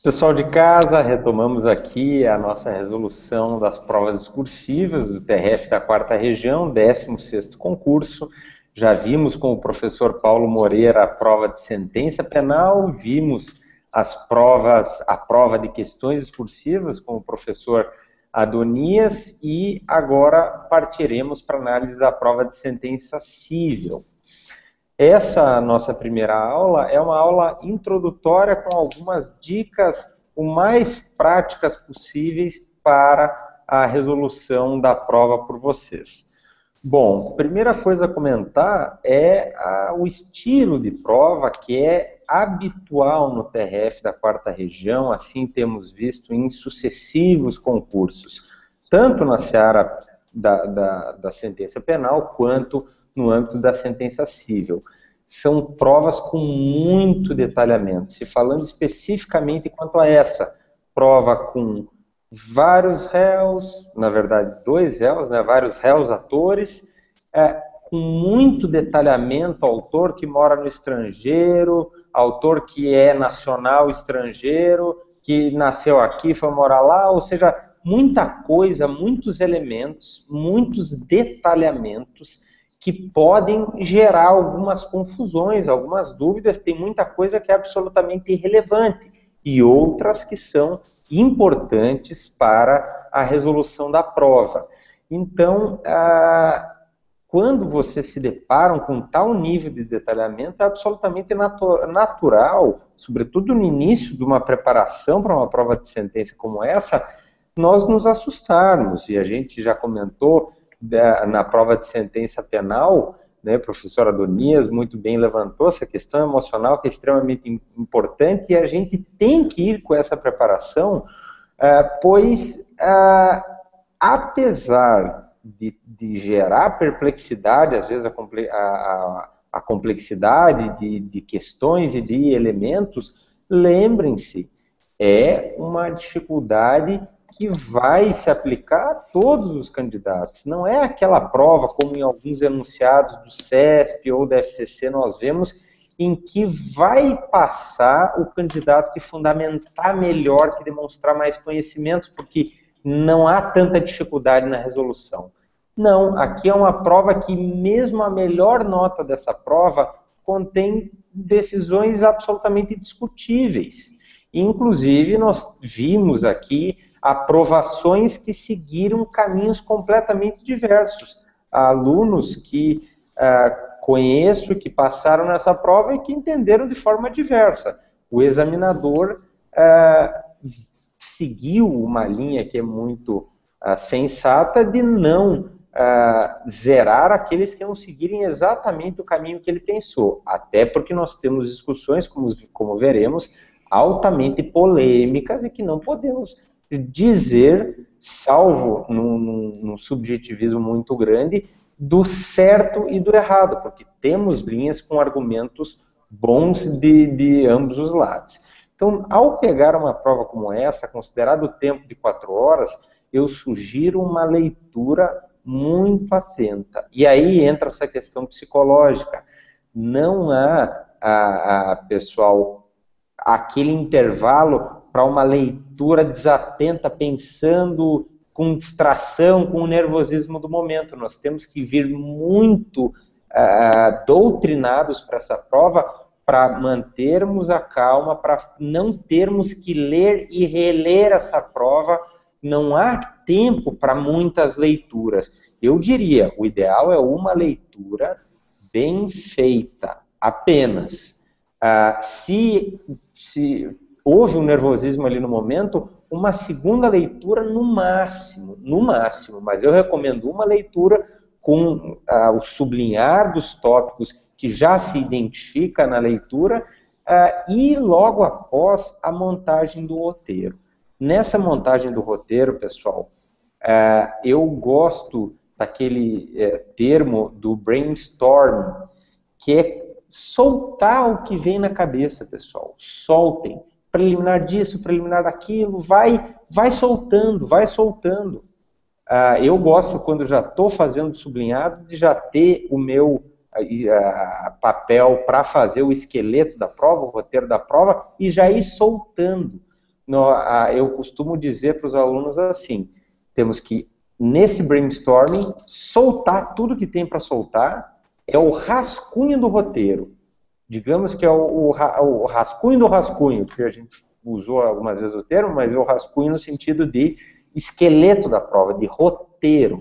Pessoal de casa, retomamos aqui a nossa resolução das provas discursivas do TRF da 4ª Região, 16º concurso. Já vimos com o professor Paulo Moreira a prova de sentença penal, vimos a prova de questões discursivas com o professor Adonias e agora partiremos para a análise da prova de sentença civil. Essa nossa primeira aula é uma aula introdutória com algumas dicas o mais práticas possíveis para a resolução da prova por vocês. Bom, primeira coisa a comentar é o estilo de prova que é habitual no TRF da 4ª Região, assim temos visto em sucessivos concursos, tanto na seara da sentença penal quanto no âmbito da sentença civil. São provas com muito detalhamento. Se falando especificamente quanto a essa prova com vários réus, na verdade 2 réus, né, vários réus atores, com muito detalhamento, autor que mora no estrangeiro, autor que é nacional estrangeiro, que nasceu aqui, foi morar lá, ou seja, muita coisa, muitos elementos, muitos detalhamentos que podem gerar algumas confusões, algumas dúvidas. Tem muita coisa que é absolutamente irrelevante e outras que são importantes para a resolução da prova. Então, quando vocês se deparam com tal nível de detalhamento, é absolutamente natural, sobretudo no início de uma preparação para uma prova de sentença como essa, nós nos assustarmos, e a gente já comentou na prova de sentença penal, né, professor Adonias muito bem levantou essa questão emocional que é extremamente importante, e a gente tem que ir com essa preparação, pois apesar de gerar perplexidade, às vezes a complexidade de questões e de elementos, lembrem-se, é uma dificuldade que vai se aplicar a todos os candidatos. Não é aquela prova, como em alguns enunciados do CESP ou da FCC nós vemos, em que vai passar o candidato que fundamentar melhor, que demonstrar mais conhecimentos, porque não há tanta dificuldade na resolução. Não, aqui é uma prova que mesmo a melhor nota dessa prova contém decisões absolutamente discutíveis. Inclusive, nós vimos aqui aprovações que seguiram caminhos completamente diversos. Há alunos que conheço, que passaram nessa prova e que entenderam de forma diversa. O examinador seguiu uma linha que é muito sensata de não zerar aqueles que não seguirem exatamente o caminho que ele pensou. Até porque nós temos discussões, como veremos, altamente polêmicas e que não podemos dizer, salvo num subjetivismo muito grande, do certo e do errado, porque temos linhas com argumentos bons de ambos os lados. Então, ao pegar uma prova como essa, considerado o tempo de 4 horas, eu sugiro uma leitura muito atenta. E aí entra essa questão psicológica. Não há, pessoal, aquele intervalo para uma leitura desatenta, pensando com distração, com o nervosismo do momento. Nós temos que vir muito doutrinados para essa prova, para mantermos a calma, para não termos que ler e reler essa prova. Não há tempo para muitas leituras. Eu diria, o ideal é uma leitura bem feita, apenas. Se houve um nervosismo ali no momento, uma segunda leitura no máximo, mas eu recomendo uma leitura com o sublinhar dos tópicos que já se identifica na leitura e logo após a montagem do roteiro. Nessa montagem do roteiro, pessoal, eu gosto daquele termo do brainstorm, que é soltar o que vem na cabeça, pessoal. Soltem. Preliminar disso, preliminar daquilo, vai soltando, vai soltando. Eu gosto, quando já estou fazendo sublinhado, de já ter o meu papel para fazer o esqueleto da prova, o roteiro da prova, e já ir soltando. eu costumo dizer para os alunos assim, temos que, nesse brainstorming, soltar tudo que tem para soltar, é o rascunho do roteiro. Digamos que é o rascunho do rascunho, que a gente usou algumas vezes o termo, mas é o rascunho no sentido de esqueleto da prova, de roteiro.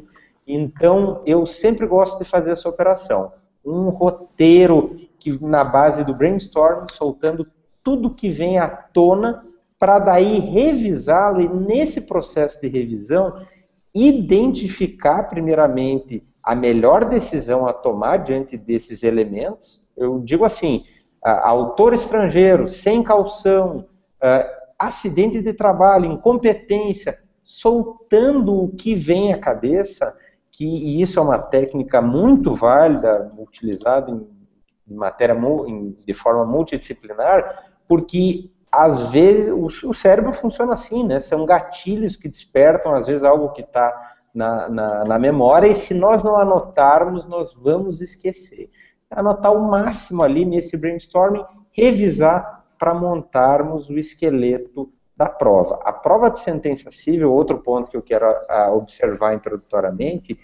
Então, eu sempre gosto de fazer essa operação. Um roteiro que, na base do brainstorming, soltando tudo que vem à tona, para daí revisá-lo, e nesse processo de revisão, identificar primeiramente a melhor decisão a tomar diante desses elementos. Eu digo assim, autor estrangeiro, sem caução, acidente de trabalho, incompetência, soltando o que vem à cabeça, e isso é uma técnica muito válida, utilizada de forma multidisciplinar, porque às vezes o cérebro funciona assim, né? São gatilhos que despertam, às vezes, algo que está na memória, e se nós não anotarmos, nós vamos esquecer. Anotar o máximo ali nesse brainstorming, revisar para montarmos o esqueleto da prova. A prova de sentença civil, outro ponto que eu quero observar introdutoriamente,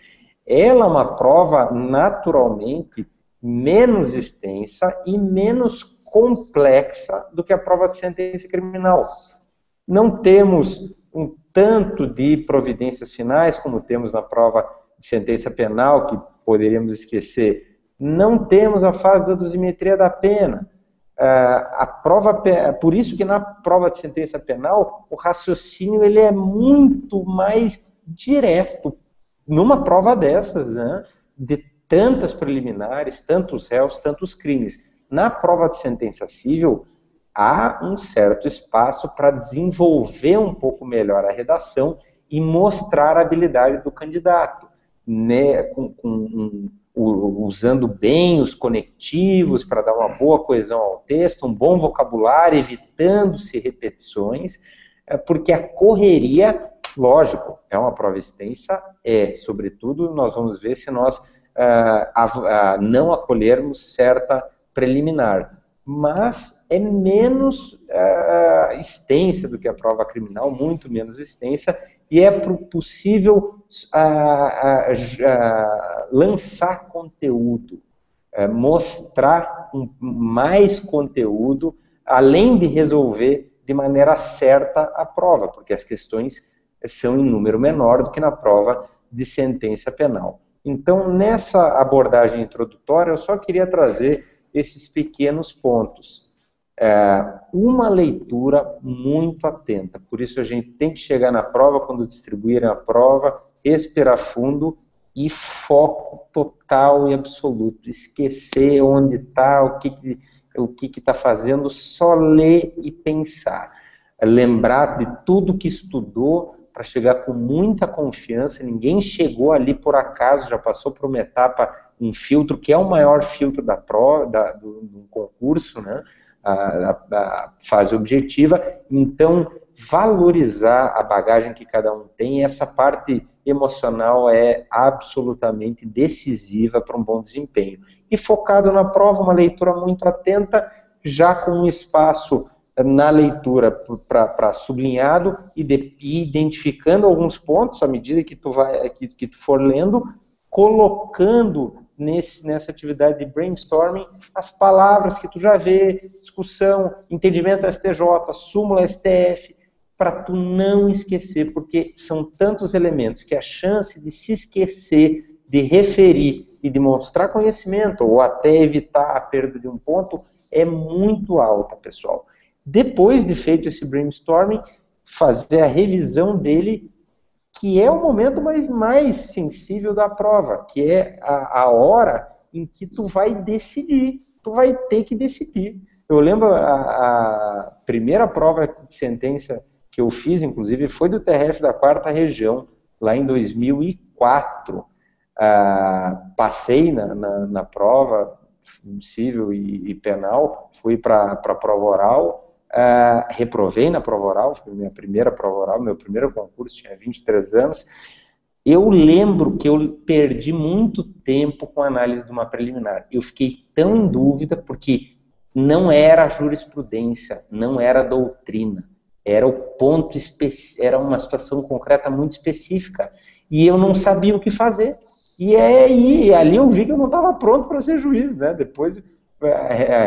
ela é uma prova naturalmente menos extensa e menos complexa do que a prova de sentença criminal. Não temos um tanto de providências finais, como temos na prova de sentença penal, que poderíamos esquecer. Não temos a fase da dosimetria da pena. Por isso que na prova de sentença penal, o raciocínio ele é muito mais direto. Numa prova dessas, né, de tantas preliminares, tantos réus, tantos crimes. Na prova de sentença civil, há um certo espaço para desenvolver um pouco melhor a redação e mostrar a habilidade do candidato, né, usando bem os conectivos para dar uma boa coesão ao texto, um bom vocabulário, evitando-se repetições, porque a correria, lógico, é uma prova extensa, sobretudo, nós vamos ver se nós não acolhermos certa preliminar, mas é menos extensa do que a prova criminal, muito menos extensa, e é possível lançar conteúdo, mostrar mais conteúdo, além de resolver de maneira certa a prova, porque as questões são em número menor do que na prova de sentença penal. Então, nessa abordagem introdutória, eu só queria trazer esses pequenos pontos. Uma leitura muito atenta, por isso a gente tem que chegar na prova, quando distribuírem a prova, respirar fundo e foco total e absoluto, esquecer onde está, o que está fazendo, só ler e pensar. Lembrar de tudo que estudou, para chegar com muita confiança, ninguém chegou ali por acaso, já passou por uma etapa, um filtro, que é o maior filtro da prova, do concurso, né? A fase objetiva. Então, valorizar a bagagem que cada um tem, essa parte emocional é absolutamente decisiva para um bom desempenho. E focado na prova, uma leitura muito atenta, já com um espaço na leitura para sublinhado e identificando alguns pontos à medida que tu for lendo, colocando nessa atividade de brainstorming as palavras que tu já vê, discussão, entendimento STJ, súmula STF, para tu não esquecer, porque são tantos elementos que a chance de se esquecer, de referir e de mostrar conhecimento, ou até evitar a perda de um ponto, é muito alta, pessoal. Depois de feito esse brainstorming, fazer a revisão dele, que é o momento mais sensível da prova, que é a hora em que tu vai decidir, tu vai ter que decidir. Eu lembro a primeira prova de sentença que eu fiz, inclusive, foi do TRF da 4ª Região, lá em 2004. Passei na prova civil e penal, fui para a prova oral, reprovei na prova oral, foi minha primeira prova oral, meu primeiro concurso, tinha 23 anos. Eu lembro que eu perdi muito tempo com a análise de uma preliminar. Eu fiquei tão em dúvida, porque não era jurisprudência, não era doutrina. Era o ponto era uma situação concreta muito específica. E eu não sabia o que fazer. E ali eu vi que eu não estava pronto para ser juiz, né? Depois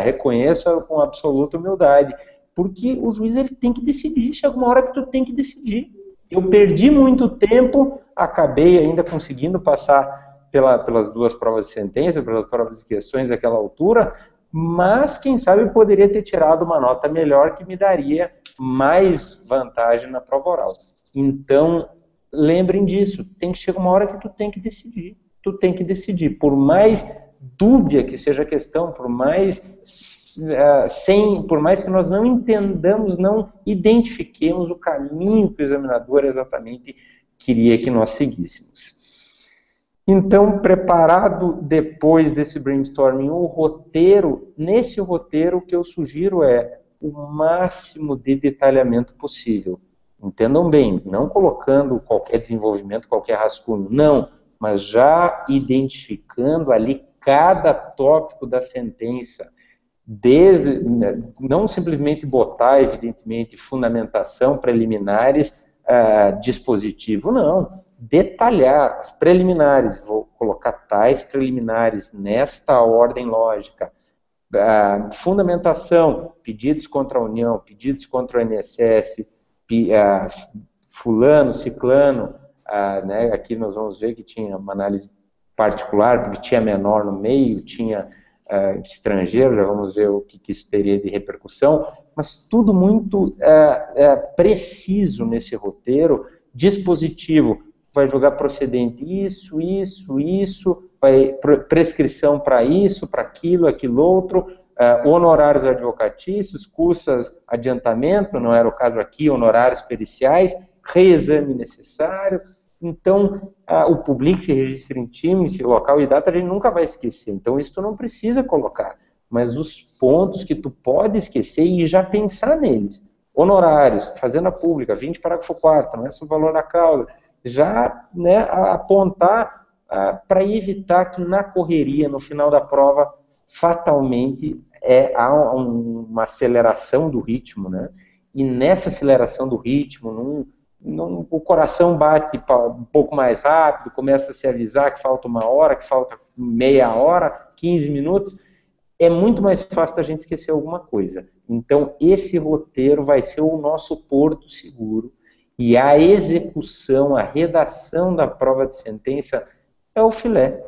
reconheço com absoluta humildade. Porque o juiz ele tem que decidir, chega uma hora que tu tem que decidir. Eu perdi muito tempo, acabei ainda conseguindo passar pelas duas provas de sentença, pelas provas de questões daquela altura, mas quem sabe eu poderia ter tirado uma nota melhor que me daria mais vantagem na prova oral. Então, lembrem disso, tem que chegar uma hora que tu tem que decidir. Tu tem que decidir, por mais dúbia que seja a questão, por mais que nós não entendamos, não identifiquemos o caminho que o examinador exatamente queria que nós seguíssemos. Então, preparado depois desse brainstorming o roteiro, nesse roteiro o que eu sugiro é o máximo de detalhamento possível. Entendam bem, não colocando qualquer desenvolvimento, qualquer rascunho, não, mas já identificando ali cada tópico da sentença, não simplesmente botar, evidentemente, fundamentação, preliminares, dispositivo, não. Detalhar as preliminares, vou colocar tais preliminares nesta ordem lógica. Fundamentação, pedidos contra a União, pedidos contra o INSS, fulano, ciclano, né, aqui nós vamos ver que tinha uma análise particular, porque tinha menor no meio, tinha estrangeiro, já vamos ver o que isso teria de repercussão, mas tudo muito preciso nesse roteiro, dispositivo, vai jogar procedente isso, vai prescrição para isso, para aquilo, aquilo outro, honorários advocatícios, custas, adiantamento, não era o caso aqui, honorários periciais, reexame necessário. Então, o public se registra em time, se local e data, a gente nunca vai esquecer. Então, isso tu não precisa colocar. Mas os pontos que tu pode esquecer e já pensar neles. Honorários, fazenda pública, 20 parágrafo 4º, não é sobre o valor da causa. Já, né, apontar para evitar que na correria, no final da prova, fatalmente há uma aceleração do ritmo, né? E nessa aceleração do ritmo, o coração bate um pouco mais rápido, começa a se avisar que falta 1 hora, que falta meia hora, 15 minutos, é muito mais fácil da gente esquecer alguma coisa. Então, esse roteiro vai ser o nosso porto seguro, e a execução, a redação da prova de sentença é o filé.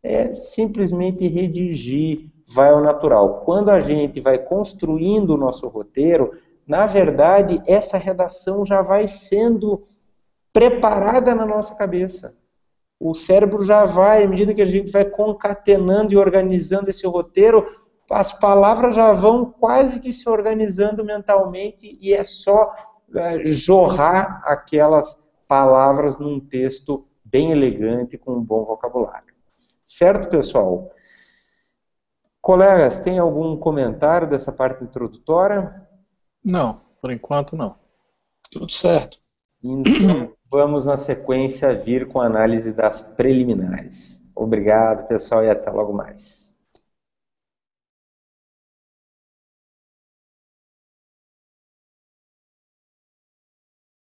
É simplesmente redigir, vai ao natural. Quando a gente vai construindo o nosso roteiro, na verdade, essa redação já vai sendo preparada na nossa cabeça. O cérebro já vai, à medida que a gente vai concatenando e organizando esse roteiro, as palavras já vão quase que se organizando mentalmente e é só jorrar aquelas palavras num texto bem elegante com um bom vocabulário. Certo, pessoal? Colegas, tem algum comentário dessa parte introdutória? Não, por enquanto não. Tudo certo. Então, vamos na sequência vir com a análise das preliminares. Obrigado, pessoal, e até logo mais.